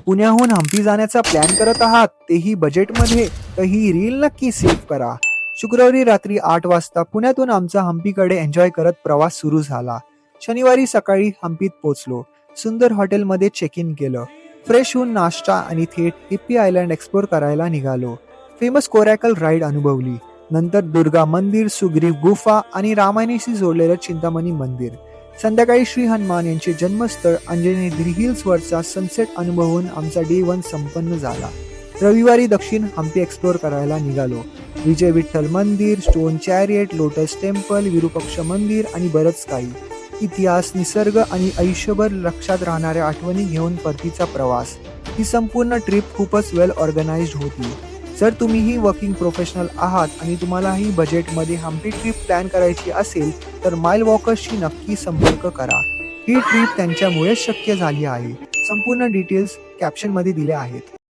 पुण्याहून हम्पी जाण्याचा प्लॅन करत आहात, तेही बजेटमध्ये, तर ही रील नक्की सेव्ह करा. शुक्रवारी रात्री 8 वाजता पुण्यातून आमचा हम्पीकडे एन्जॉय करत प्रवास सुरू झाला. शनिवारी सकाळी हम्पीत पोहोचलो. सुंदर हॉटेलमध्ये चेक इन केलं. फ्रेश होऊन नाश्ता आणि थेट हिप्पी आयलँड एक्सप्लोर करायला निघालो. फेमस कोरॅकल राईड अनुभवली. नंतर दुर्गा मंदिर, सुग्रीव गुफा आणि रामायणाशी जोडलेलं चिंतामणी मंदिर. संध्याकाळी श्री हनुमान यांचे जन्मस्थळ अंजनेरी हिल्सवरचा सनसेट अनुभवून आमचा डे 1 संपन्न झाला. रविवारी दक्षिण हम्पी एक्सप्लोर करायला निघालो. विजय विठ्ठल मंदिर, stone chariot, lotus temple, Virupaksha मंदिर आणि बरंच काही. इतिहास, निसर्ग आणि आयुष्यभर लक्षात राहणाऱ्या आठवणी घेऊन परतीचा प्रवास. ही संपूर्ण ट्रिप खूपच वेल ऑर्गनाइज्ड होती. जर तुम्हीही वर्किंग प्रोफेशनल आहात आणि तुम्हालाही बजेटमध्ये हम्पी ट्रिप प्लॅन करायची असेल तर माइल वॉकर्सशी नक्की संपर्क करा. ही ट्रिप त्यांच्यामुळेच शक्य झाली आहे. संपूर्ण डिटेल्स कॅप्शनमध्ये दिल्या आहेत.